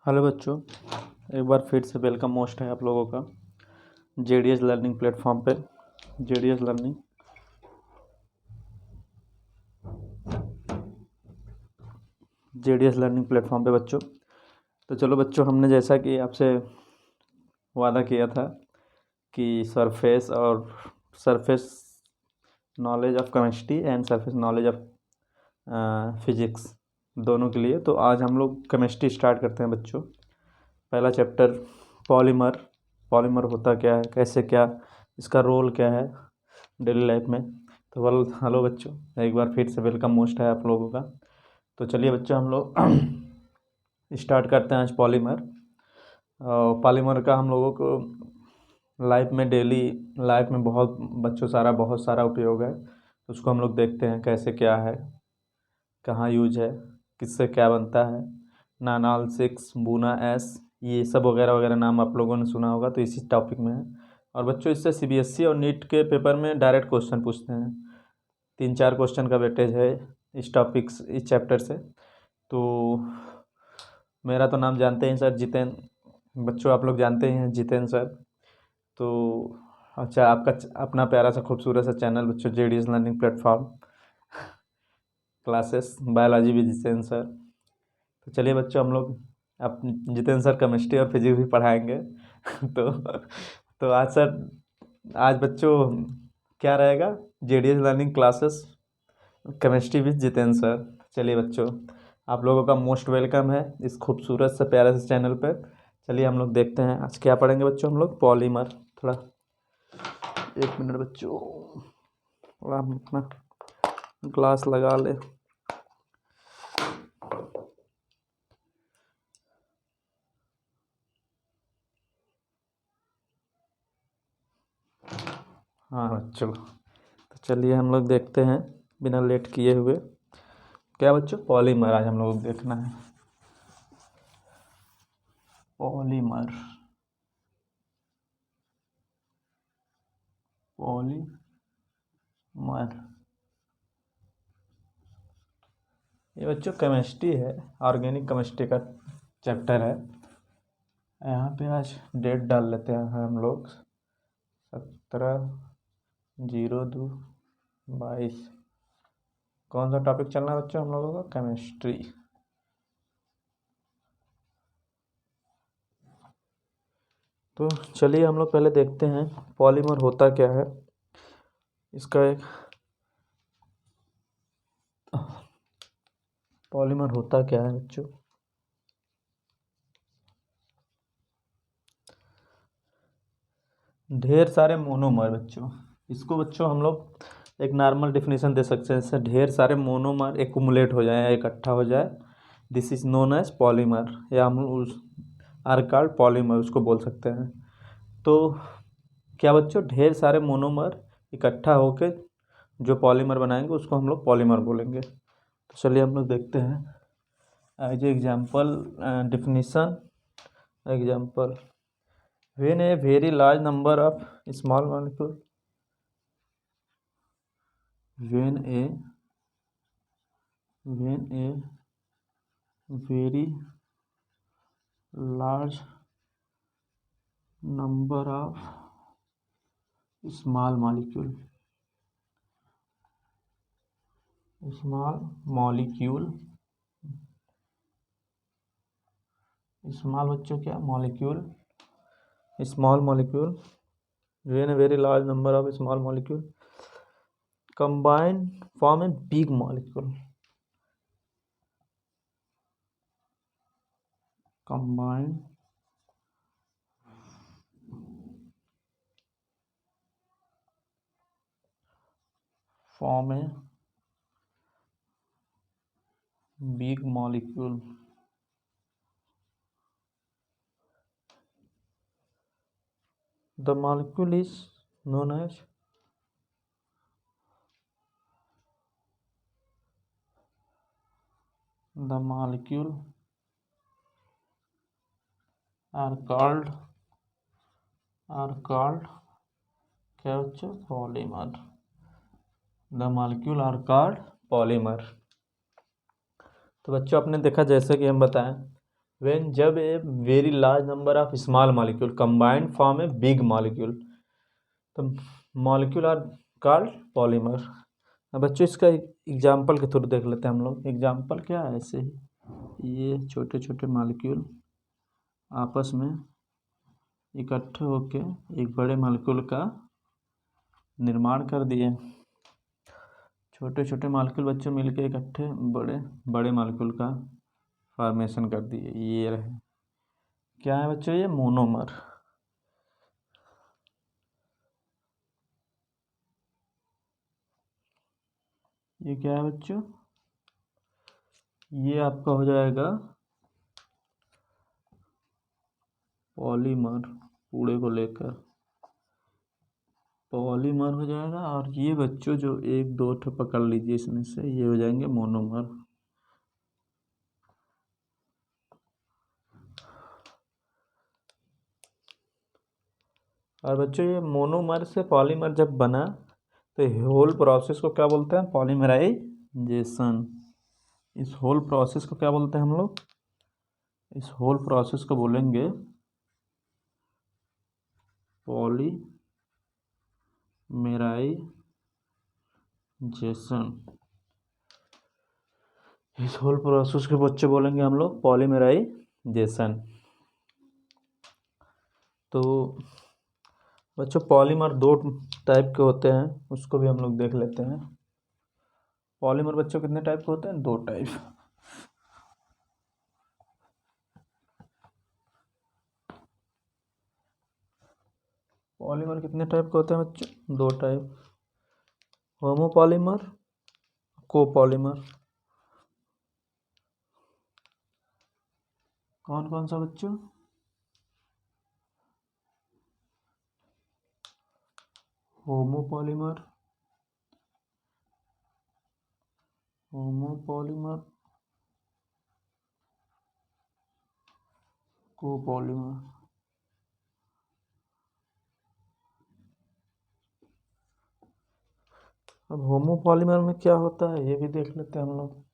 Hello बच्चों, एक बार फिर से वेलकम मोस्ट है आप लोगों का जेडीएस लर्निंग प्लेटफॉर्म पे। JDS learning JDS learning platform पे बच्चों। तो चलो बच्चों, हमने जैसा कि आपसे वादा किया था कि surface knowledge of chemistry and surface knowledge of physics दोनों के लिए, तो आज हम लोग केमिस्ट्री स्टार्ट करते हैं बच्चों। पहला चैप्टर पॉलीमर। पॉलीमर होता क्या है, कैसे, क्या इसका रोल क्या है डेली लाइफ में। तो हेलो बच्चों, एक बार फिर से वेलकम मोस्ट है आप लोगों का। तो चलिए बच्चों, हम लोग स्टार्ट करते हैं आज पॉलीमर। पॉलीमर का हम लोगों को लाइफ में, डेली लाइफ में बहुत सारा उपयोग है। तो उसको हम लोग देखते हैं कैसे, क्या है, कहाँ यूज है, किससे क्या बनता है। नानाल सिक्स, बूना एस, ये सब वगैरह वगैरह नाम आप लोगों ने सुना होगा, तो इसी टॉपिक में है। और बच्चों, इससे सीबीएसई और नीट के पेपर में डायरेक्ट क्वेश्चन पूछते हैं। 3-4 क्वेश्चन का वेटेज है इस चैप्टर से। तो मेरा तो नाम जानते हैं सर, जितेंद्र। बच्चों आप लोग जानते हैं जितेंद्र सर। तो अच्छा, आपका अपना प्यारा सा खूबसूरत सा चैनल बच्चों, JDS learning platform classes biology with Jitendra sir. तो चलिए बच्चों, हम लोग अब जितेंद्र सर केमिस्ट्री और फिजिक्स भी पढ़ाएंगे। तो आज सर, आज बच्चों क्या रहेगा, JDS learning classes chemistry with Jitendra sir. चलिए बच्चों, आप लोगों का मोस्ट वेलकम है इस खूबसूरत से प्यारे से चैनल पर। चलिए हम लोग देखते हैं आज क्या पढ़ेंगे बच्चों। हम लोग पॉलीमर, थोड़ा 1 मिनट बच्चों, थोड़ा हम अपना ग्लास लगा ले। हाँ बच्चों, तो चलिए हम लोग देखते हैं बिना लेट किए हुए। क्या बच्चों, पॉलीमर आज हम लोग देखना है। पॉलीमर, पॉलीमर ये बच्चों केमिस्ट्री है, ऑर्गेनिक केमिस्ट्री का चैप्टर है। यहाँ पे आज डेट डाल लेते हैं हम लोग, 17/02/22। कौन सा टॉपिक चलना है बच्चों हम लोगों का, केमिस्ट्री। तो चलिए हम लोग पहले देखते हैं पॉलीमर होता क्या है। इसका एक पॉलीमर होता क्या है बच्चों। ढेर सारे मोनोमर बच्चों, इसको बच्चों हम लोग एक नॉर्मल डेफिनेशन दे सकते हैं। जैसे ढेर सारे मोनोमर एक्युमुलेट हो जाए या इकट्ठा हो जाए, this is known as polymer, या हम उस आर कॉल्ड पॉलीमर उसको बोल सकते हैं। तो क्या बच्चों, ढेर सारे मोनोमर इकट्ठा होकर जो पॉलीमर बनाएंगे उसको हम लोग पॉलीमर बोलेंगे। तो चलिए हम लोग देखते हैं as example, definition example. when a very large number of small molecule when a very large number of small molecule small बच्चों क्या, molecule, small molecule, when a very large number of small molecule combine form a big molecule, combine form a big molecule. The molecule is known as the molecule are called क्या बच्चों, polymer. The molecule are called polymer. तो बच्चों आपने देखा, जैसे कि हम बताएं व्हेन जब a very large number of small molecule combined form a big molecule, तो मॉलिक्यूल आर कॉल्ड पॉलीमर। अब बच्चों इसका एग्जाम्पल के थ्रू देख लेते हैं हम लोग। एग्जाम्पल क्या है, ऐसे ही ये छोटे छोटे मॉलिक्यूल आपस में इकट्ठे होके एक बड़े मॉलिक्यूल का निर्माण कर दिए। छोटे छोटे मॉलिक्यूल बच्चों मिलके इकट्ठे बड़े बड़े मॉलिक्यूल का फॉर्मेशन कर दिए। ये रहे, क्या है बच्चों, ये मोनोमर। ये क्या है बच्चों, ये आपका हो जाएगा पॉलीमर, पूरे को लेकर पॉलीमर हो जाएगा। और ये बच्चों जो एक दो ठो पकड़ लीजिए इसमें से, ये हो जाएंगे मोनोमर। और बच्चों ये मोनोमर से पॉलीमर जब बना तो होल प्रोसेस को क्या बोलते हैं, पॉलीमराइजेशन। इस होल प्रोसेस को क्या बोलते हैं हम लोग, इस होल प्रोसेस को बोलेंगे पॉलीमेराइजेशन। इस होल प्रोसेस के बच्चे बोलेंगे हम लोग पॉलीमेराइजेशन। तो बच्चों पॉलीमर दो टाइप के होते हैं, उसको भी हम लोग देख लेते हैं। पॉलीमर बच्चों कितने टाइप के होते हैं, दो टाइप। पॉलीमर कितने टाइप के होते हैं बच्चों, दो टाइप, होमोपॉलीमर, कोपॉलीमर। कौन कौन सा बच्चों, होमोपॉलीमर, होमोपॉलीमर, कोपॉलीमर। अब होमोपॉलीमर में क्या होता है ये भी देख लेते हैं हम लोग।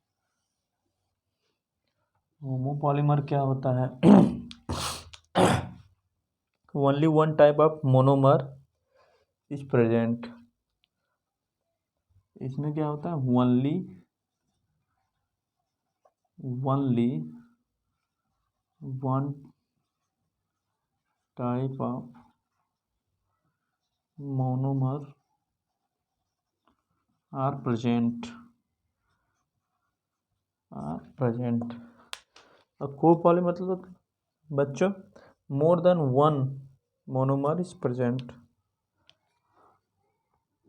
होमोपॉलीमर क्या होता है, only one type of monomer is present. इसमें क्या होता है, only one type of monomer are present. और कोपॉली मतलब बच्चों more than one monomer is present,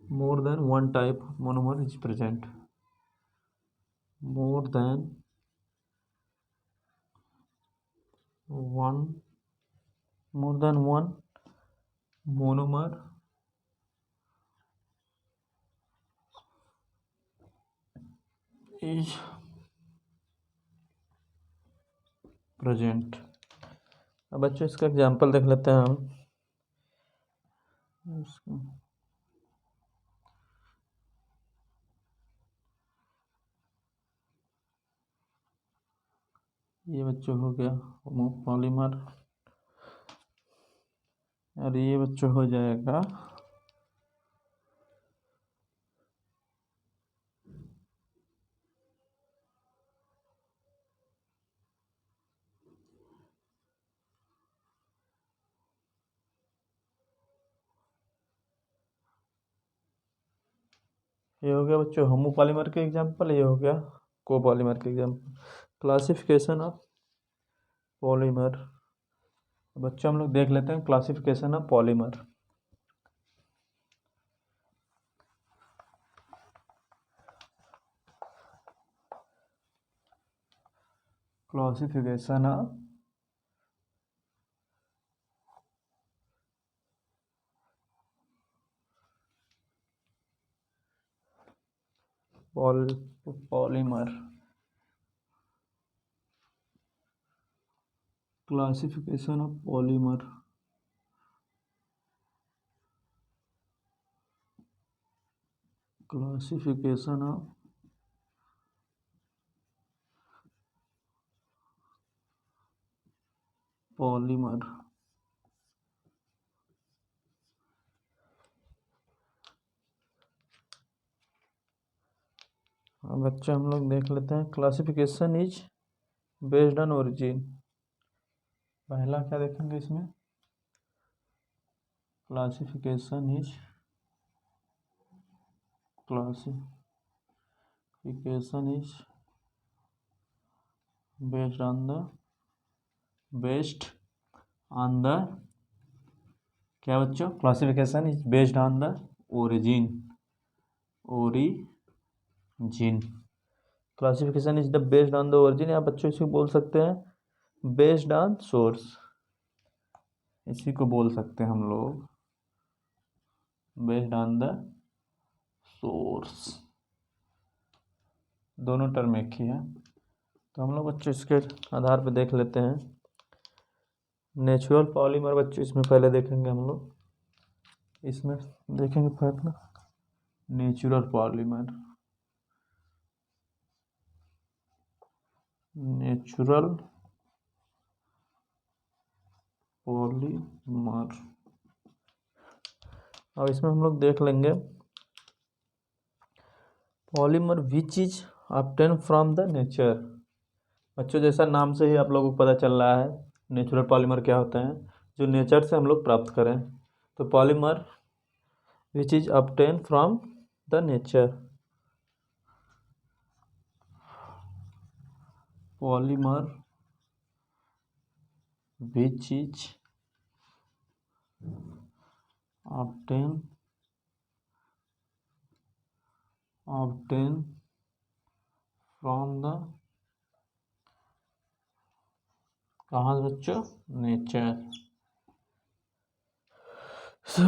more than one type monomer is present, more than one, more than one monomer is present. अब बच्चों इसका एग्जांपल देख लेते हैं हम। ये बच्चों हो गया होमोपॉलीमर, और ये बच्चों हो जाएगा ये हो गया बच्चों होमोपॉलीमर के एग्जांपल, ये हो गया कोपॉलीमर के एग्जांपल। क्लासिफिकेशन ऑफ पॉलीमर, बच्चों हम लोग देख लेते हैं classification of polymer. Classification of polymer, classification of polymer. Classification of polymer. अब बच्चे हम लोग देख लेते हैं classification is based on origin. पहला क्या देखेंगे इसमें, classification is based on the क्या बच्चों, classification is based on the origin. Classification is the based on the origin, या बच्चों इसी को बोल सकते हैं बेस्ड ऑन सोर्स, इसी को बोल सकते हैं हम लोग बेस्ड ऑन द सोर्स। दोनों टर्म एक ही है। तो हम लोग बच्चों इसके आधार पर देख लेते हैं नेचुरल पॉलीमर। बच्चों इसमें पहले देखेंगे हम लोग, इसमें देखेंगे पहले नेचुरल पॉलीमर। अब इसमें हम लोग देख लेंगे polymer which is obtain from the nature. बच्चों जैसा नाम से ही आप लोगों को पता चल रहा है नेचुरल पॉलीमर क्या होते हैं, जो नेचर से हम लोग प्राप्त करें। तो polymer which is obtain from the nature, polymer which is obtain from the कहाँ से बच्चों, nature. So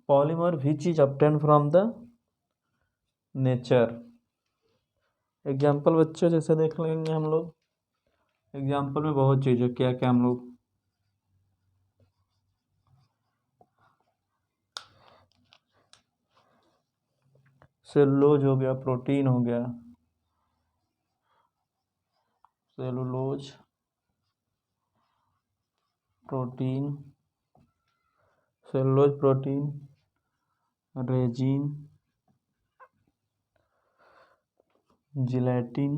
polymer which is obtain from the nature. Example बच्चों जैसे देख लेंगे हम लोग, एग्जाम्पल में बहुत चीज़ है, क्या क्या हम लोग सेलुलोज हो गया, प्रोटीन हो गया, cellulose protein, resin, gelatin,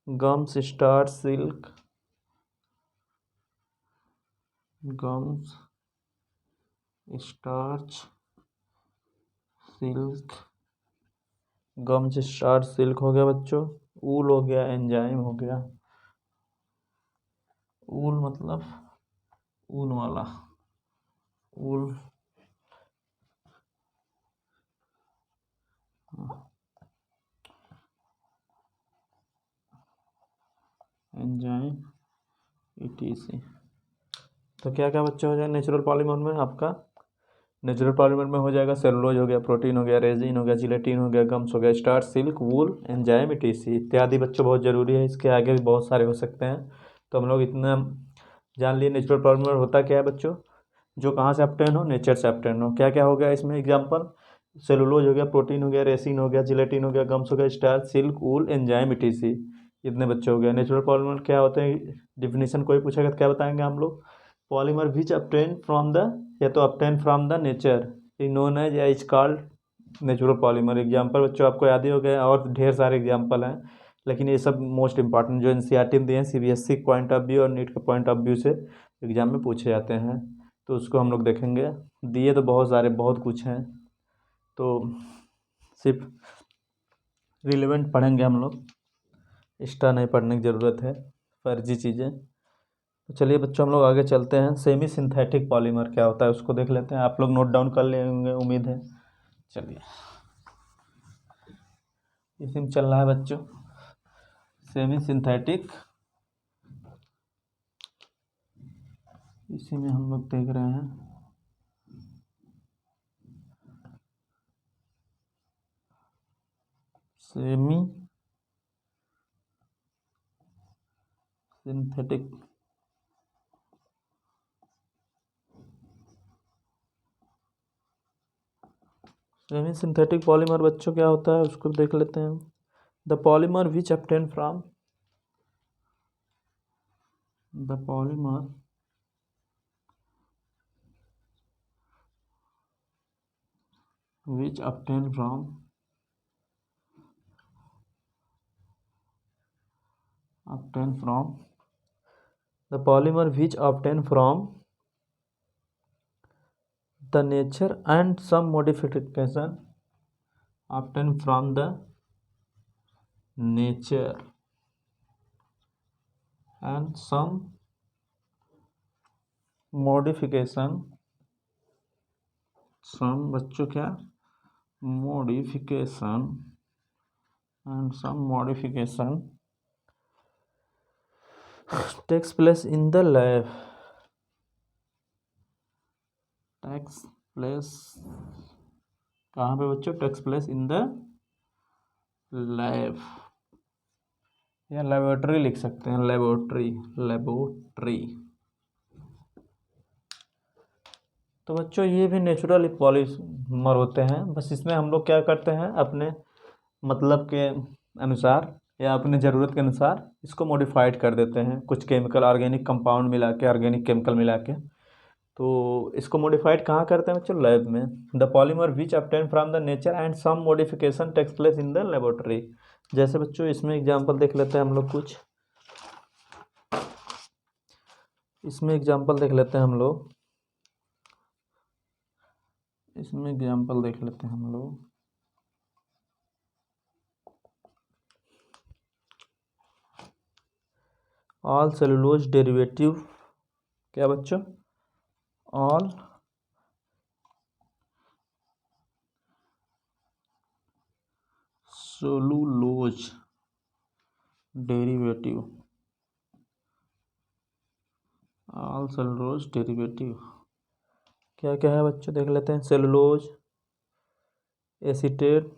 gums, starch, silk, हो गया बच्चों। ऊल हो गया, एंजाइम हो गया। ऊल मतलब ऊन वाला, ऊल एंजाइम ETC। तो क्या क्या बच्चे हो जाए नेचुरल पॉलीमर में, आपका नेचुरल पॉलीमर में हो जाएगा सेलुलोज हो गया, प्रोटीन हो गया, रेजिन हो गया, जिलेटिन हो गया, गम्स हो गया, स्टार्च, सिल्क, वूल, एंजाइम ETC इत्यादि। बच्चों बहुत ज़रूरी है, इसके आगे भी बहुत सारे हो सकते हैं। तो हम लोग इतना जान लिए नेचुरल पॉलीमर होता क्या है बच्चों, जो कहाँ से ऑब्टेन हो, नेचर से ऑब्टेन हो। क्या क्या हो गया इसमें एग्जाम्पल, सेलुलोज हो गया, प्रोटीन हो गया, रेसिन हो गया, जिलेटिन हो गया, गम्स हो गया, स्टार्च, सिल्क, वूल, एंजाइम ETC। इतने बच्चे हो गए। नेचुरल पॉलीमर क्या होते हैं, डिफिनीशन कोई पूछेगा तो क्या बताएंगे हम लोग, polymer which obtain from the, या तो obtain from the nature is known as या is called natural polymer. Example बच्चों आपको याद ही हो गया, और ढेर सारे एग्जाम्पल हैं, लेकिन ये सब मोस्ट इंपॉर्टेंट जो NCERT में दिए हैं, CBSE पॉइंट ऑफ व्यू और नीट के पॉइंट ऑफ व्यू से एग्जाम में पूछे जाते हैं, तो उसको हम लोग देखेंगे। दिए तो बहुत सारे, बहुत कुछ हैं, तो सिर्फ रिलेवेंट पढ़ेंगे हम लोग, एक्स्ट्रा नहीं पढ़ने की ज़रूरत है, फर्जी चीज़ें। तो चलिए बच्चों हम लोग आगे चलते हैं। सेमी सिंथेटिक पॉलीमर क्या होता है उसको देख लेते हैं, आप लोग नोट डाउन कर लिए होंगे उम्मीद है। चलिए इसी में चल रहा है बच्चों सेमी सिंथेटिक, इसी में हम लोग देख रहे हैं semi synthetic. Semi synthetic polymer बच्चों क्या होता है उसको देख लेते हैं। The polymer which obtained from the polymer which obtained from the polymer which obtained from the nature and some modification obtained from the nature and some modification some बच्चों क्या modification and some modification takes place in the lab takes place कहाँ पे बच्चों takes place in the lab या laboratory लिख सकते हैं laboratory. तो बच्चों ये भी नेचुरल पॉलीमर होते हैं, बस इसमें हम लोग क्या करते हैं अपने मतलब के अनुसार या अपने ज़रूरत के अनुसार इसको मॉडिफाइड कर देते हैं, कुछ केमिकल ऑर्गेनिक कंपाउंड मिला के, ऑर्गेनिक केमिकल मिला के। तो इसको मॉडिफाइड कहाँ करते हैं बच्चों? लैब में। The polymer which obtained from the nature and some modification takes place in the laboratory. जैसे बच्चों इसमें एग्जांपल देख लेते हैं हम लोग कुछ, इसमें एग्जांपल देख लेते हैं हम लोग, इसमें एग्जांपल देख लेते हैं हम लोग। ऑल सेलुलोज डेरिवेटिव, क्या बच्चों? All cellulose derivative, all cellulose derivative क्या क्या है बच्चों? देख लेते हैं। सेलुलोज, एसीटेट,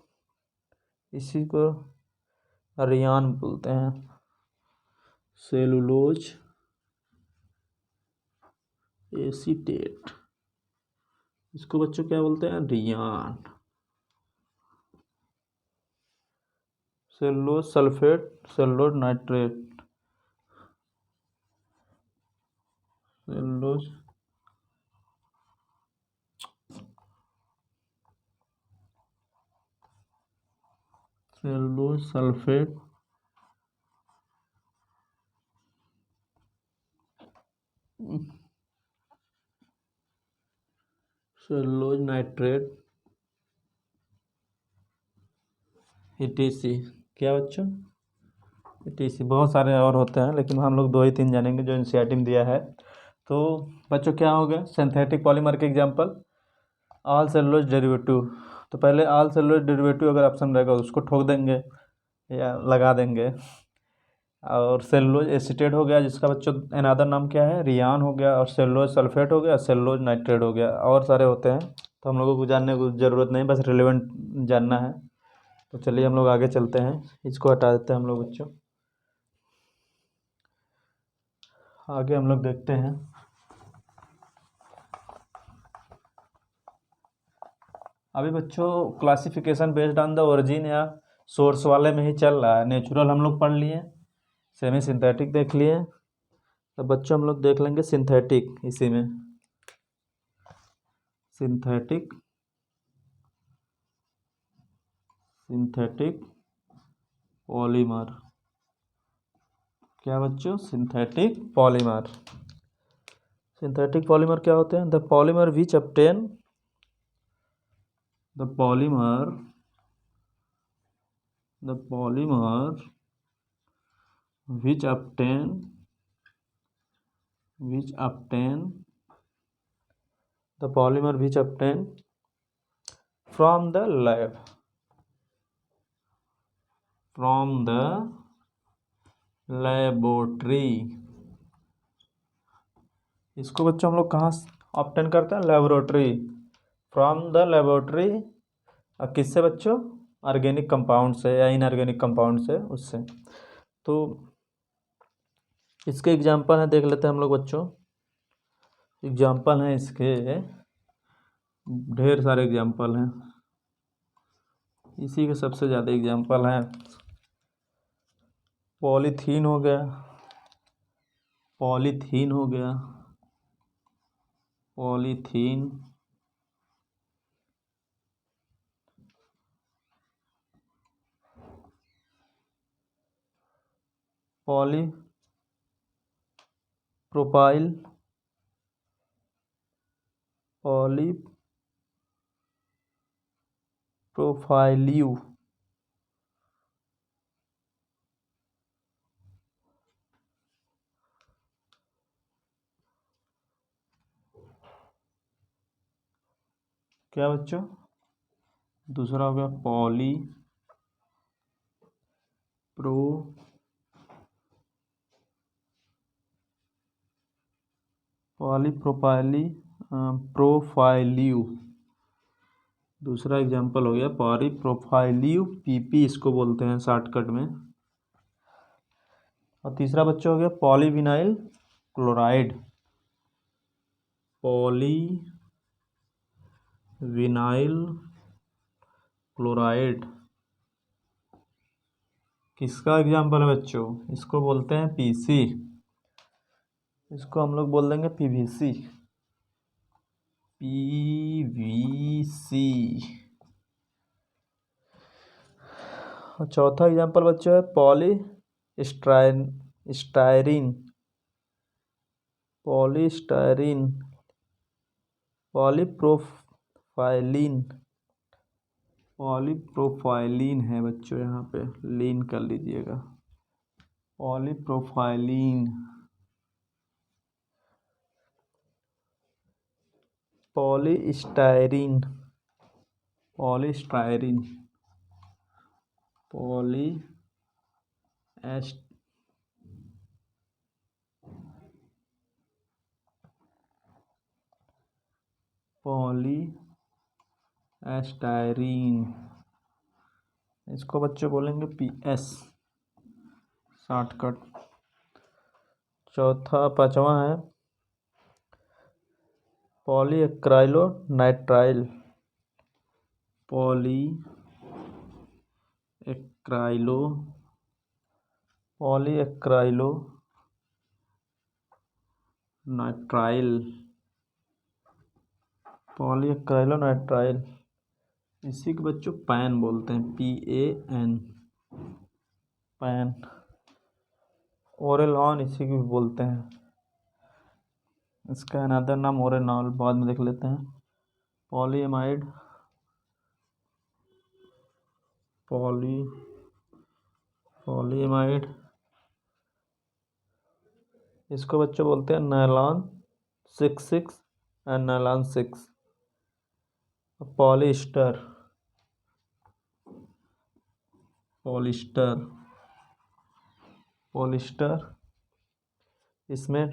इसी को रियान बोलते हैं। सेलुलोज एसीटेट, इसको बच्चों क्या बोलते हैं? Rayon. Cellulose sulphate, cellulose nitrate, cellulose cellulose sulphate, cellulose nitrate, ETC। क्या बच्चों? ETC। बहुत सारे और होते हैं लेकिन हम लोग 2 ही 3 जानेंगे जो NCERT में दिया है। तो बच्चों क्या हो गया? सिंथेटिक पॉलीमर के एग्जांपल ऑल सेलुलोज डेरिवेटिव। तो पहले ऑल सेलुलोज डेरिवेटिव अगर ऑप्शन रहेगा उसको ठोक देंगे या लगा देंगे। और सेलुलोज एसीटेट हो गया, जिसका बच्चों अनादर नाम क्या है? रियान हो गया। और सेलुलोज सल्फेट हो गया, सेलुलोज नाइट्रेट हो गया। और सारे होते हैं तो हम लोगों को जानने की ज़रूरत नहीं, बस रिलेवेंट जानना है। तो चलिए हम लोग आगे चलते हैं, इसको हटा देते हैं हम लोग बच्चों। आगे हम लोग देखते हैं। अभी बच्चों classification based on the origin या सोर्स वाले में ही चल रहा है। नेचुरल हम लोग पढ़ लिए, सेमी सिंथेटिक देख लिए, तो बच्चों हम लोग देख लेंगे सिंथेटिक। इसी में सिंथेटिक पॉलीमर, क्या बच्चों? Synthetic polymer. सिंथेटिक पॉलीमर क्या होते हैं? The polymer which obtain the polymer which obtain the polymer which obtain from the laboratory। इसको बच्चों हम लोग कहाँ ऑब्टेन करते हैं? Laboratory, from the laboratory. और किससे बच्चों? ऑर्गेनिक कंपाउंड से या इनऑर्गेनिक कंपाउंड से, उससे। तो इसके एग्जांपल हैं, देख लेते हैं हम लोग बच्चों। एग्जांपल हैं इसके ढेर सारे एग्जांपल हैं, इसी के सबसे ज़्यादा एग्जांपल हैं। पॉलीथीन हो गया, पॉलीथीन हो गया, पॉलीथीन, पॉली प्रोपाइल, पॉली प्रोफाइल्यू, क्या बच्चों, दूसरा हो गया पॉली प्रो पॉलीप्रोपाइली प्रोफाइल्यू, दूसरा एग्जांपल हो गया पॉलीप्रोफाइल्यू पीपी, इसको बोलते हैं शॉर्टकट में। और तीसरा बच्चा हो गया पॉलीविनाइल क्लोराइड, पॉलीविनाइल क्लोराइड किसका एग्जांपल है बच्चों, इसको बोलते हैं पीसी, इसको हम लोग बोल देंगे पीवीसी, पीवीसी। और चौथा एग्जांपल बच्चों है स्टायरीन, पॉलीस्टायरीन, पॉलीप्रोफाइलिन, पॉलीप्रोफाइलिन है बच्चों, यहाँ पे लीन कर लीजिएगा, पॉलीप्रोफाइलिन, पॉलीस्टायरीन, पॉलीस्टायरीन, पॉलीएस्टायरीन, इसको बच्चों बोलेंगे पीएस शॉर्टकट। पांचवा है पॉलीएक्राइलोनाइट्राइल, पॉलीएक्राइलोनाइट्राइल, इसी को बच्चों पैन बोलते हैं, PAN, पैन। ओरेलॉन इसी को भी बोलते हैं, इसका अनदर नाम ओरेनॉल, बाद में देख लेते हैं। पॉलीएमाइड, पॉलीएमाइड, इसको बच्चों बोलते हैं नायलॉन 66 एंड नायलॉन 6। पॉलिस्टर, इसमें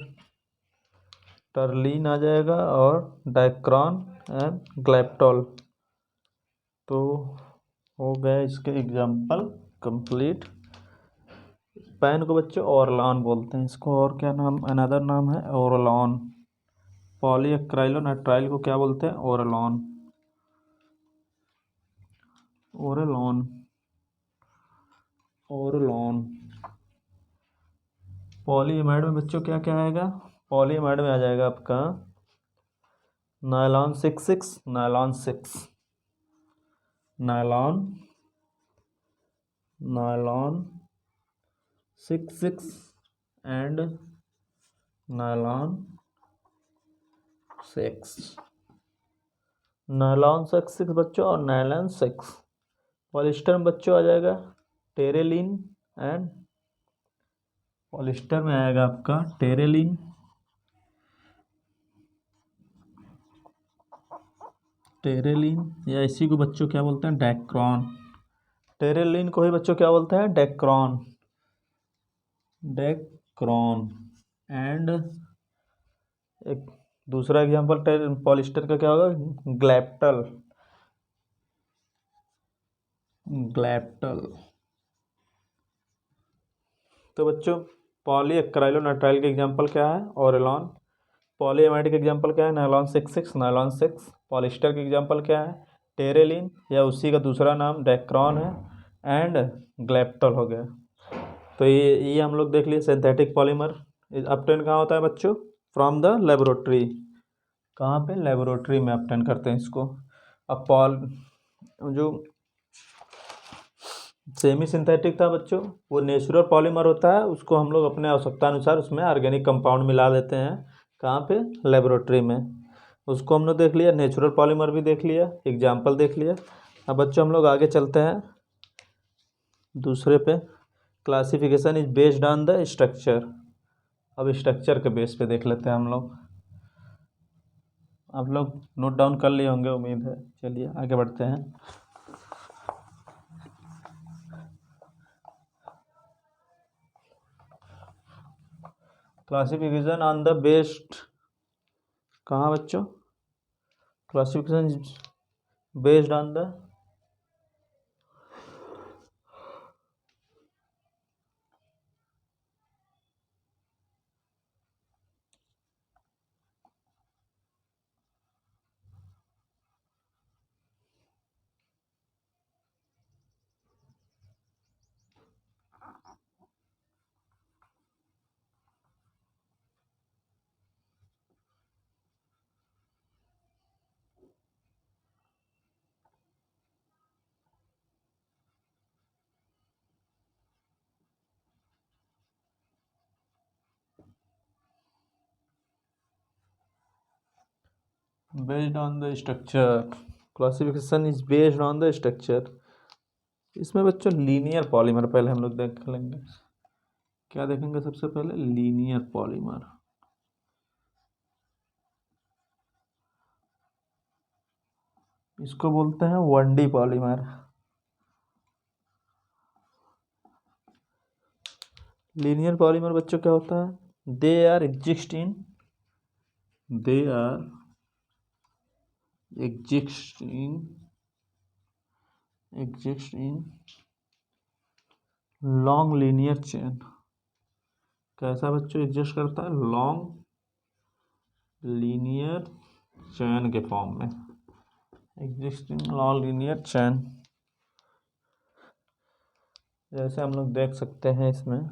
टर्लीन आ जाएगा और डाइक्रॉन एंड ग्लैप्टॉल। तो हो गए इसके एग्जाम्पल कंप्लीट। पैन को बच्चों ओरलॉन बोलते हैं, इसको और क्या नाम, अनदर नाम है ओरलॉन। पॉलीएक्राइलोनाइट्राइल को क्या बोलते हैं, ओरलॉन, ओरलॉन। पॉलीएमाइड में बच्चों क्या क्या आएगा, पॉलीएमाइड में आ जाएगा आपका nylon 66, nylon 6, nylon 66 and nylon 6, nylon 66 बच्चों और नायलॉन 6। पॉलिस्टर में बच्चों आ जाएगा टेरेलिन एंड, पॉलिस्टर में आएगा आपका टेरेलिन, या इसी को बच्चों क्या बोलते हैं, डेक्रॉन। टेरेलिन को ही बच्चों क्या बोलते हैं, डेक्रॉन, एंड एक दूसरा एग्जांपल पॉलिस्टर का क्या होगा, ग्लैप्टल। तो बच्चों पॉलीएक्राइलोनाइट्राइल के एग्जांपल क्या है, ओरेलॉन। पॉलीएमाइड के एग्जांपल क्या है, नायलॉन 66, नायलॉन 6। पॉलिस्टर के एग्जांपल क्या है, टेरेलिन या उसी का दूसरा नाम डेक्रॉन है, एंड ग्लैप्टल हो गया। तो ये हम लोग देख लिए सिंथेटिक पॉलीमर अपटेन कहाँ होता है बच्चों, फ्रॉम द लेबोरेटरी। कहाँ पे, लेबोरेटरी में अपटेन करते हैं इसको। अब जो सेमी सिंथेटिक था बच्चों, वो नेचुरल पॉलीमर होता है, उसको हम लोग अपने आवश्यकता अनुसार उसमें ऑर्गेनिक कंपाउंड मिला देते हैं। कहाँ पे, लेबोरेटरी में। उसको हम लोग देख लिया, नेचुरल पॉलीमर भी देख लिया, एग्जाम्पल देख लिया। अब बच्चों हम लोग आगे चलते हैं दूसरे पे। Classification is based on the structure. अब स्ट्रक्चर के बेस पे देख लेते हैं हम लोग। आप लोग नोट डाउन कर लिए होंगे उम्मीद है। चलिए आगे बढ़ते हैं। क्लासिफिकेशन ऑन द बेस्ड, कहाँ बच्चों, classification based on the based on the structure. Classification is based on the structure. इसमें बच्चों लीनियर पॉलीमर पहले हम लोग देख लेंगे। क्या देखेंगे सबसे पहले, लीनियर पॉलीमर। इसको बोलते हैं 1D पॉलीमर। लीनियर पॉलीमर बच्चों क्या होता है, they are exist in long linear chain. कैसा बच्चों एग्जिस्ट करता है, लॉन्ग लीनियर चैन के फॉर्म में, एग्जिस्टिंग लॉन्ग लीनियर चैन। जैसे हम लोग देख सकते हैं इसमें,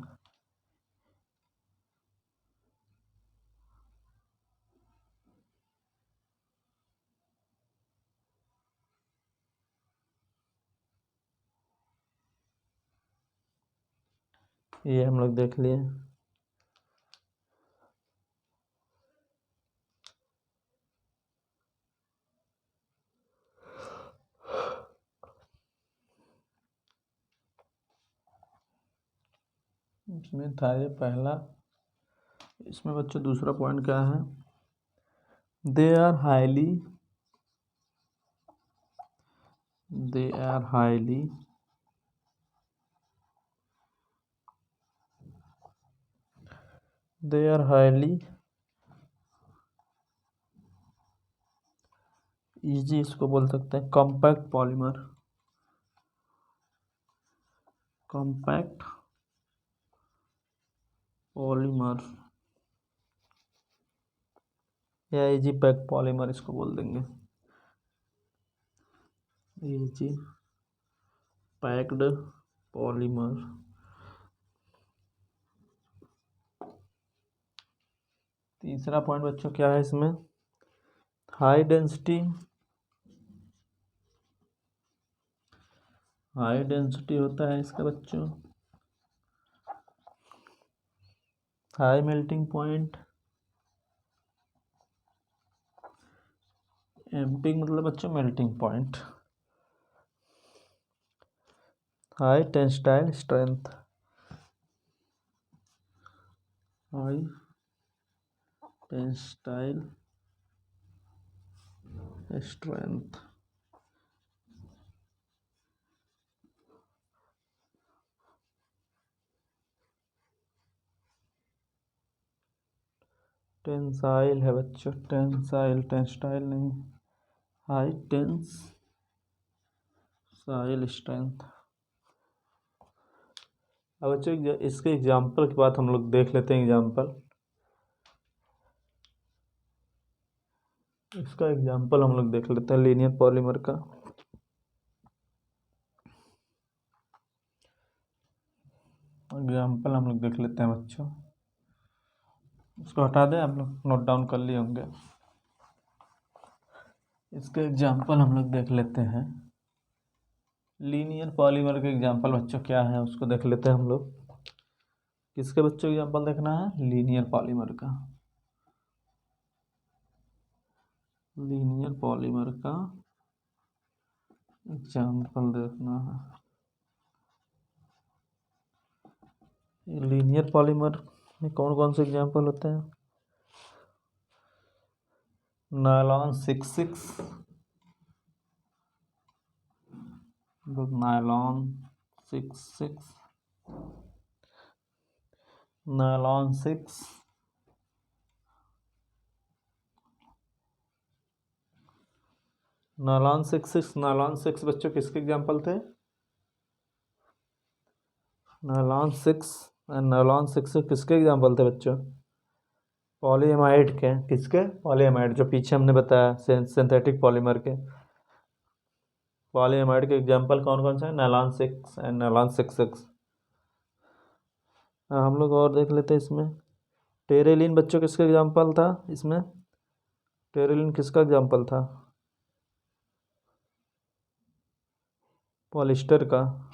ये हम लोग देख लिए। इसमें था ये पहला। इसमें बच्चों दूसरा पॉइंट क्या है, they are highly they are highly they are highly easy, इसको बोल सकते हैं कॉम्पैक्ट पॉलीमर। कॉम्पैक्ट पॉलीमर या इजी पैक पॉलीमर इसको बोल देंगे, इजी पैक्ड पॉलीमर। तीसरा पॉइंट बच्चों क्या है इसमें, हाई डेंसिटी होता है इसका बच्चों, हाई मेल्टिंग पॉइंट। एम्पिंग मतलब बच्चों melting point. High tensile strength, high tensile strength. Tensile है बच्चों, टेंसाइल नहीं, हाई टेंसाइल स्ट्रेंथ। अब बच्चों इसके एग्जाम्पल की बात हम लोग देख लेते हैं। इसका एग्जाम्पल हम लोग देख लेते हैं लीनियर पॉलीमर का। एग्जाम्पल हम लोग देख लेते हैं बच्चों, इसको हटा दें, आप लोग नोट डाउन कर लिए होंगे। इसके एग्जाम्पल हम लोग देख लेते हैं। लीनियर पॉलीमर के एग्जाम्पल बच्चों क्या है उसको देख लेते हैं हम लोग। किसके बच्चों एग्जाम्पल देखना है? लीनियर पॉलीमर का। लीनियर पॉलीमर का एग्जाम्पल देखना है। लीनियर पॉलीमर में कौन कौन से एग्जाम्पल होते हैं? Nylon 66, nylon 66, nylon 6, nylon 66, nylon 6 बच्चों किसके एग्जाम्पल थे? नायलॉन 6 एंड नायलॉन 6 किसके एग्जाम्पल थे बच्चों? पॉलीएमाइड के। किसके? पॉलीएमाइड, जो पीछे हमने बताया सिंथेटिक पॉलीमर के। पॉलीएमाइड के एग्जाम्पल कौन कौन से हैं? Nylon 6 and nylon 66। हम लोग और देख लेते हैं इसमें। टेरेलिन बच्चों किसका एग्जाम्पल था इसमें? टेरेलिन किसका एग्जाम्पल था? पॉलिस्टर का।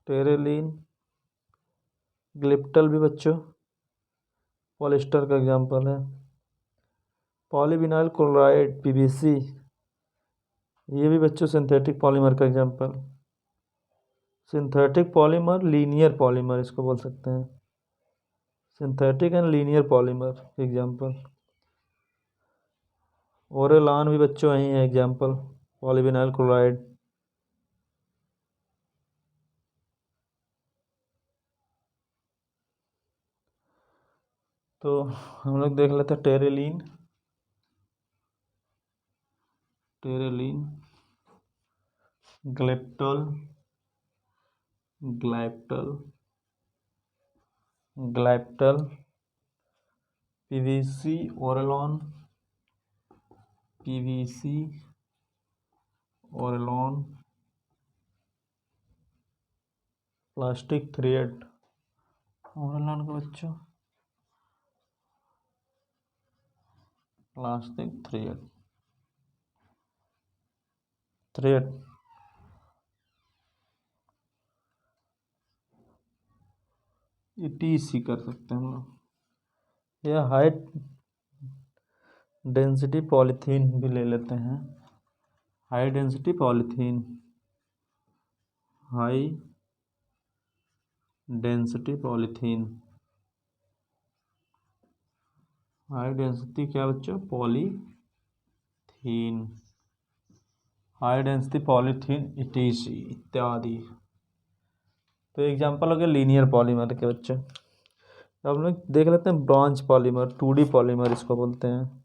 टेरेलिन, ग्लिप्टल भी बच्चों पॉलिस्टर का एग्जाम्पल है। पॉलीविनाइल क्लोराइड पीवीसी, ये भी बच्चों सिंथेटिक पॉलीमर का example. Synthetic polymer, linear polymer इसको बोल सकते हैं। Synthetic and linear polymer example. Orlon भी बच्चों यही है एग्जाम्पल, पॉलीविनाइल क्लोराइड। तो हम लोग देख लेते हैं Terylene. Terylene, glyptal, glyptal, glyptal, PVC, Orlon, PVC, Orlon, plastic thread. Orlon का बच्चों प्लास्टिक थ्रेड, थ्रेड। ETC कर सकते हैं हम लोग, या हाई डेंसिटी पॉलीथीन भी ले लेते हैं। High density polythene, high density polythene. High density क्या बच्चों? Polythene, high density polythene, ETC इत्यादि। तो एग्जाम्पल हो गया लीनियर पॉलीमर के बच्चे। अब हम लोग देख लेते हैं ब्रॉन्ज पॉलीमर, 2D पॉलीमर इसको बोलते हैं।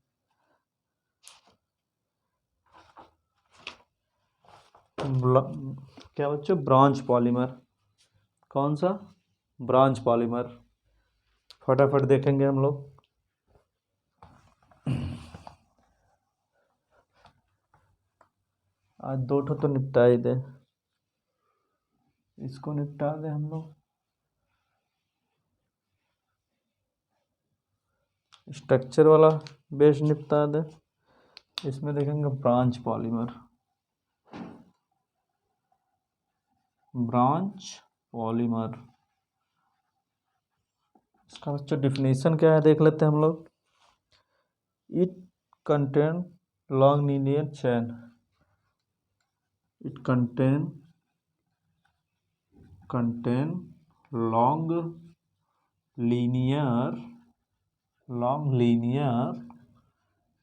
क्या बच्चों? Bronze polymer. कौन सा? Bronze polymer. फटाफट देखेंगे हम लोग। आज 2 तो निपटा ही दे, इसको निपटा दे हम लोग। स्ट्रक्चर वाला बेस निपटा दे। इसमें देखेंगे ब्रांच पॉलीमर। ब्रांच पॉलीमर, इसका बच्चों डिफिनेशन क्या है देख लेते हैं हम लोग। It contain long linear chain, it contain long linear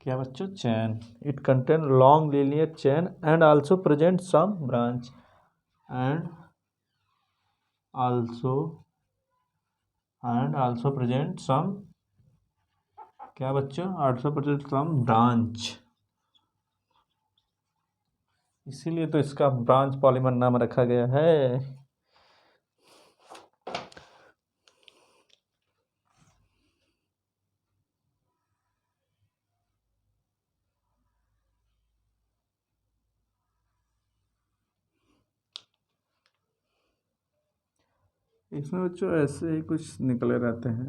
क्या बच्चों? Chain. It contain long linear chain and also present some branch, and also present some क्या बच्चों? Also present some branch. इसीलिए तो इसका ब्रांच पॉलीमर नाम रखा गया है। इसमें बच्चों ऐसे ही कुछ निकले रहते हैं।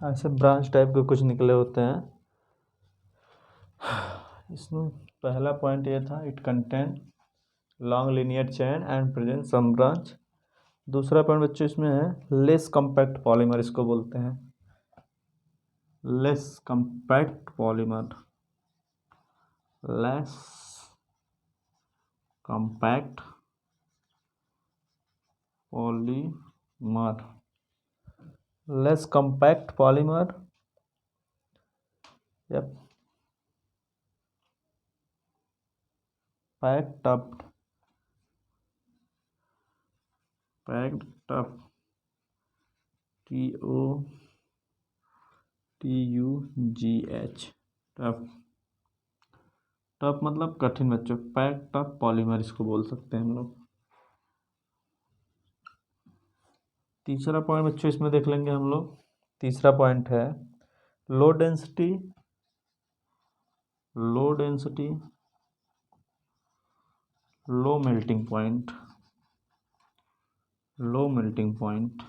ऐसे ब्रांच टाइप के कुछ निकले होते हैं। इसमें पहला पॉइंट ये था, it contain long linear chain and present some branch. दूसरा पॉइंट बच्चों इसमें है लेस कम्पैक्ट पॉलीमर, इसको बोलते हैं less compact polymer. Less compact polymer, less compact polymer या packed up, packed tough, TOUGH, tough. Tough मतलब कठिन बच्चों, पैक्ड टफ पॉलीमर इसको बोल सकते हैं हम लोग। तीसरा पॉइंट बच्चों इसमें देख लेंगे हम लोग। तीसरा पॉइंट है low density, low density, low melting point, low melting point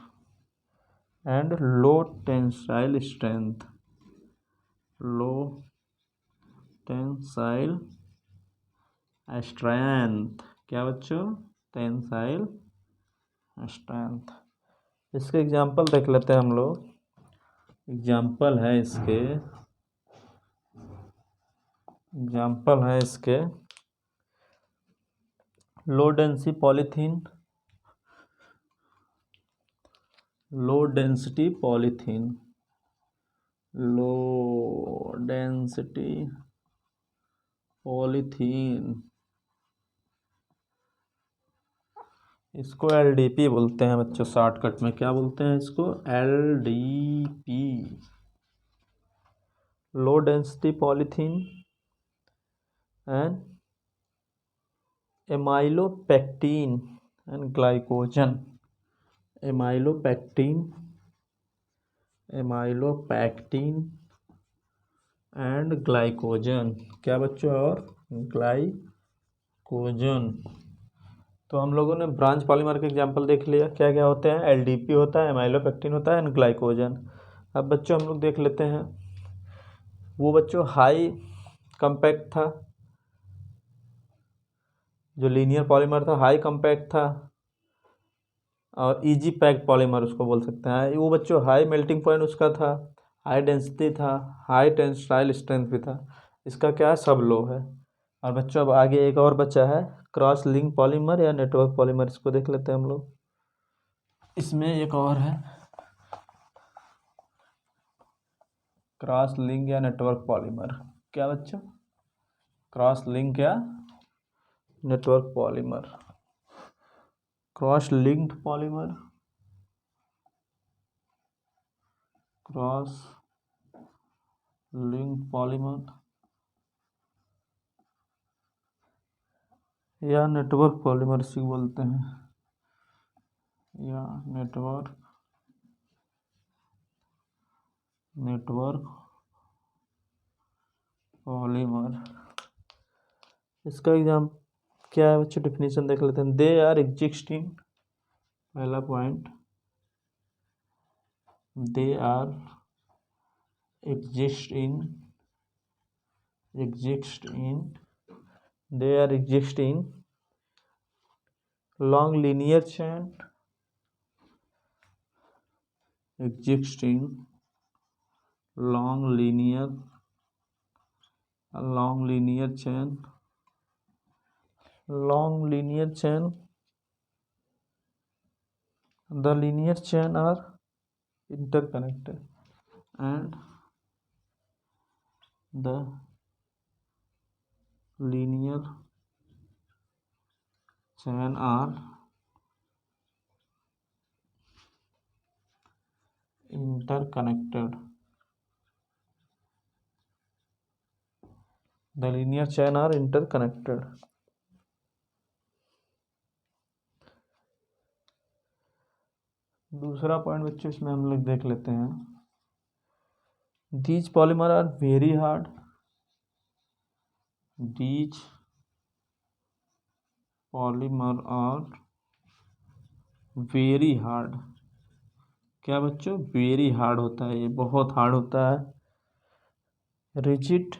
and low tensile strength, low tensile strength. क्या बच्चों? Tensile strength. इसके एग्जाम्पल देख लेते हैं हम लोग। एग्जाम्पल है इसके, एग्जाम्पल है इसके low density polythene, low density polythene, low density polythene, इसको LDP बोलते हैं बच्चों शॉर्टकट में। क्या बोलते हैं इसको? LDP, low density polythene and amylopectin and glycogen, amylopectin, amylopectin and glycogen. क्या बच्चों? और ग्लाइकोजन। तो हम लोगों ने ब्रांच पॉलीमर के एग्जांपल देख लिया, क्या क्या होते हैं। LDP होता है, एमाइलोपेक्टिन होता है एंड ग्लाइकोजन। अब बच्चों हम लोग देख लेते हैं, वो बच्चों हाई कम्पैक्ट था, जो लीनियर पॉलीमर था हाई कम्पैक्ट था, और इजी पैक्ड पॉलीमर उसको बोल सकते हैं। वो बच्चों हाई मेल्टिंग पॉइंट उसका था, हाई डेंसिटी था, हाई टेंसाइल स्ट्रेंथ भी था। इसका क्या है? सब लो है। और बच्चों अब आगे एक और बचा है क्रॉस लिंक पॉलीमर या नेटवर्क पॉलीमर, इसको देख लेते हैं हम लोग। इसमें एक और है क्रॉस लिंक या नेटवर्क पॉलीमर। क्या बच्चों? क्रॉस लिंक या network polymer, cross linked polymer, cross linked polymer या नेटवर्क पॉलीमर इसी बोलते हैं, या नेटवर्क पॉलीमर। इसका एग्जाम क्या है बच्चों? डिफिनीशन देख लेते हैं। दे आर एग्जिस्टिंग, पहला point, they are exist in they are exist in long linear chain, exist in long linear chain, long linear chain, the linear chain are interconnected and the linear chain are interconnected, the linear chain are interconnected। दूसरा point बच्चों इसमें हम लोग देख लेते हैं, These polymer are very hard. These polymer are very hard. क्या बच्चों? वेरी हार्ड होता है, ये बहुत हार्ड होता है। रिजिड,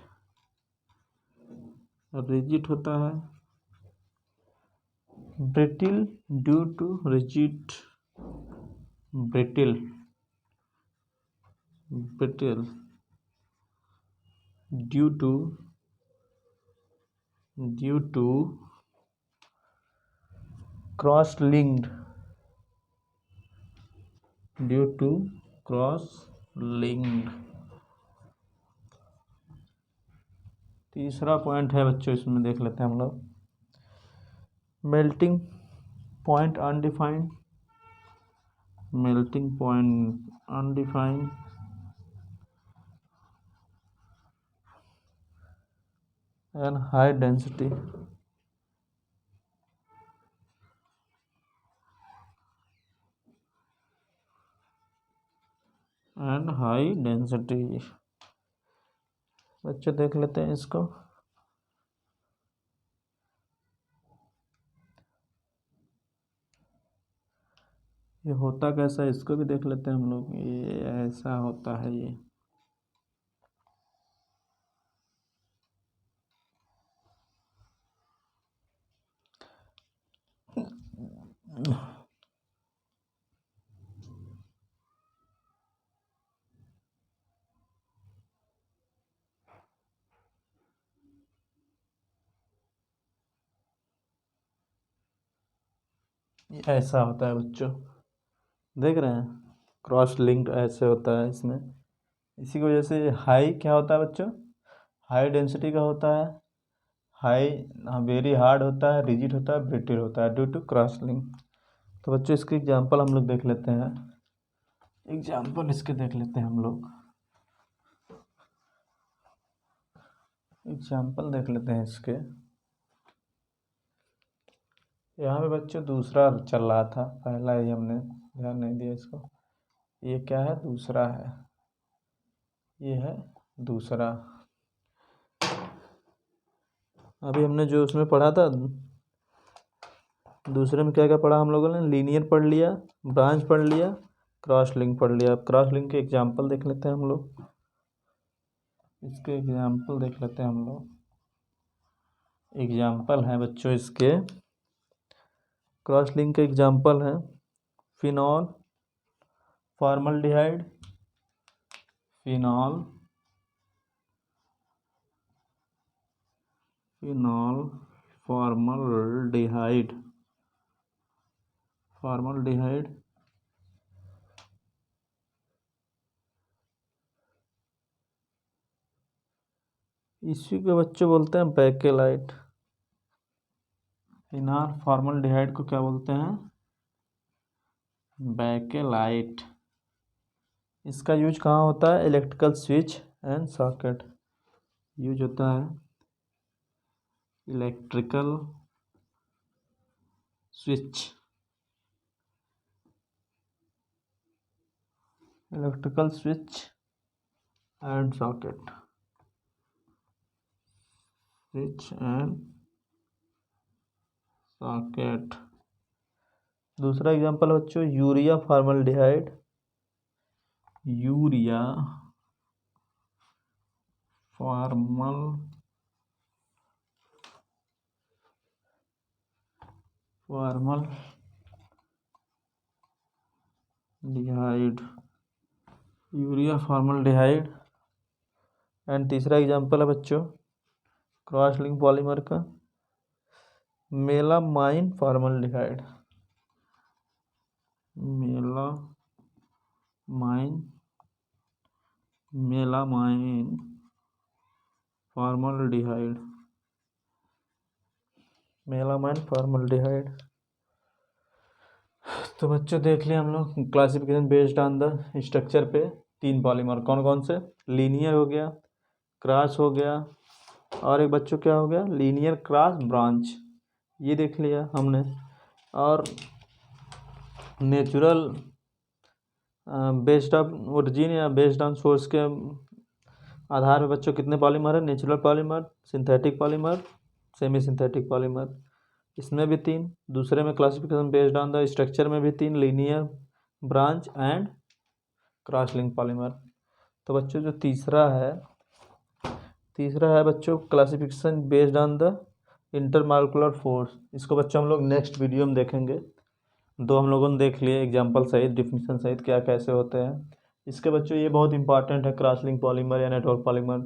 रिजिड होता है। Brittle, due to rigid, brittle, brittle, due to cross linked, due to cross linked. तीसरा पॉइंट है बच्चों, इसमें देख लेते हैं हम लोग। Melting point undefined, melting point undefined, and high density, and high density. बच्चों देख लेते हैं इसको। ये होता कैसा है इसको भी देख लेते हैं हम लोग। ये ऐसा होता है ये। ऐसा होता है बच्चों, देख रहे हैं, क्रॉस लिंक्ड ऐसे होता है इसमें। इसी की वजह से हाई क्या होता है बच्चों? हाई डेंसिटी का होता है, हाई वेरी हार्ड होता है, रिजिड होता है, ब्रिटिल होता है, ड्यू टू क्रॉस लिंक। तो बच्चों इसके एग्जांपल हम लोग देख लेते हैं। एग्जांपल इसके देख लेते हैं हम लोग। एग्जांपल देख लेते हैं इसके। यहाँ पे बच्चों दूसरा चल रहा था, पहला ही हमने ध्यान नहीं दिया इसको। ये क्या है? दूसरा है, ये है दूसरा। अभी हमने जो उसमें पढ़ा था, दूसरे में क्या क्या पढ़ा हम लोगों ने? लीनियर पढ़ लिया, ब्रांच पढ़ लिया, क्रॉस लिंक पढ़ लिया। अब क्रॉस लिंक के एग्जांपल देख लेते हैं हम लोग। इसके एग्जांपल देख लेते हैं हम लोग। एग्जांपल हैं बच्चों इसके, क्रॉस लिंक के एग्जांपल हैं phenol formaldehyde, phenol formaldehyde, formaldehyde, इसी के बच्चे बोलते हैं बेकेलाइट। फिनॉल फॉर्मल्डिहाइड को क्या बोलते हैं? बेकेलाइट। इसका यूज कहाँ होता है? Electrical switch and socket use होता है। Electrical switch, electrical switch and socket, switch and socket. दूसरा एग्जांपल बच्चों urea formaldehyde, urea formaldehyde, urea formaldehyde. And तीसरा एग्जांपल है बच्चों क्रॉस लिंक पॉलीमर का melamine formaldehyde, melamine formaldehyde, melamine formaldehyde. तो बच्चों देख लिया हम लोग classification based on the structure पे। 3 पॉलीमर कौन कौन से? लीनियर हो गया, क्रॉस हो गया, और एक बच्चों क्या हो गया? लीनियर क्रॉस ब्रांच, ये देख लिया हमने। और नेचुरल बेस्ड ऑन ओरिजिन या बेस्ड ऑन सोर्स के आधार में बच्चों कितने पॉलीमर है? Natural polymer, synthetic polymer, semi synthetic polymer, इसमें भी 3। दूसरे में classification based on the structure में भी 3, linear, branch and cross link polymer. तो बच्चों जो तीसरा है बच्चों classification based on the intermolecular force. इसको बच्चों हम लोग नेक्स्ट वीडियो में देखेंगे। दो हम लोगों ने देख लिए एग्जांपल सहित, डिफिनीशन सहित क्या कैसे होते हैं इसके बच्चों। ये बहुत इंपॉर्टेंट है, क्रॉस लिंक पॉलीमर या नेटवर्क पॉलीमर।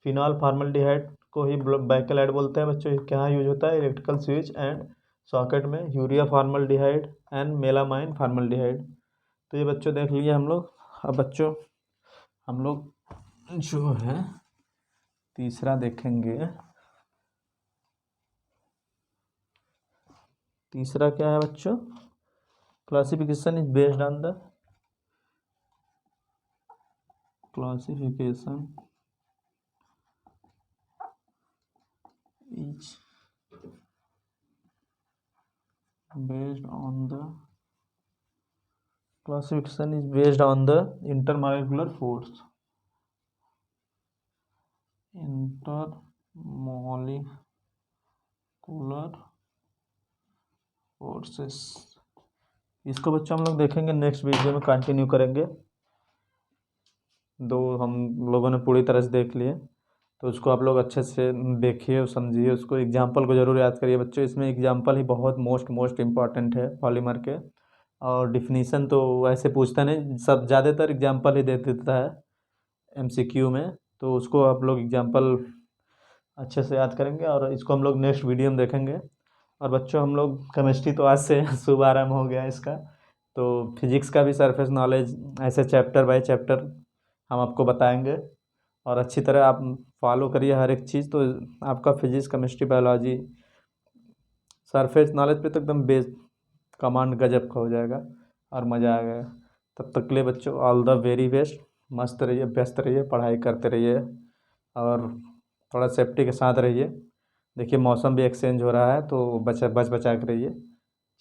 फिनॉल फार्मल्डिहाइड को ही बाइकेलाइड बोलते हैं बच्चों। क्या यूज होता है? इलेक्ट्रिकल स्विच एंड सॉकेट में। Urea formaldehyde and melamine formaldehyde. तो ये बच्चों देख लिए हम लोग। अब बच्चों हम लोग जो है तीसरा देखेंगे। तीसरा क्या है बच्चों? Classification is based on the classification is based on the classification is based on the intermolecular force. Intermolecular forces। इसको बच्चों हम लोग देखेंगे नेक्स्ट वीडियो में, कंटिन्यू करेंगे। दो हम लोगों ने पूरी तरह से देख लिए, तो उसको आप लोग अच्छे से देखिए और समझिए। उसको एग्जाम्पल को ज़रूर याद करिए बच्चों। इसमें एग्जाम्पल ही बहुत मोस्ट इम्पॉर्टेंट है पॉलीमर के। और डिफिनीशन तो वैसे पूछता नहीं, सब ज़्यादातर एग्जाम्पल ही दे देता है एमसीक्यू में। तो उसको आप लोग एग्जाम्पल अच्छे से याद करेंगे और इसको हम लोग नेक्स्ट वीडियो में देखेंगे। और बच्चों हम लोग केमिस्ट्री तो आज से शुभारंभ हो गया इसका। तो फिजिक्स का भी सरफेस नॉलेज ऐसे चैप्टर बाय चैप्टर हम आपको बताएंगे। और अच्छी तरह आप फॉलो करिए हर एक चीज़, तो आपका physics, chemistry, biology, surface knowledge पे तो एकदम बेस कमांड गजब का हो जाएगा और मज़ा आएगा। तब तक के लिए बच्चों ऑल द वेरी बेस्ट। मस्त रहिए, व्यस्त रहिए, पढ़ाई करते रहिए और थोड़ा सेफ्टी के साथ रहिए। देखिए मौसम भी एक्सचेंज हो रहा है, तो बच बचा के रहिए।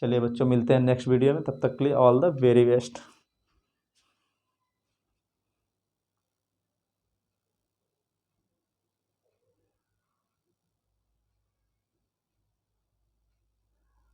चलिए बच्चों, मिलते हैं नेक्स्ट वीडियो में। तब तक के लिए ऑल द वेरी बेस्ट।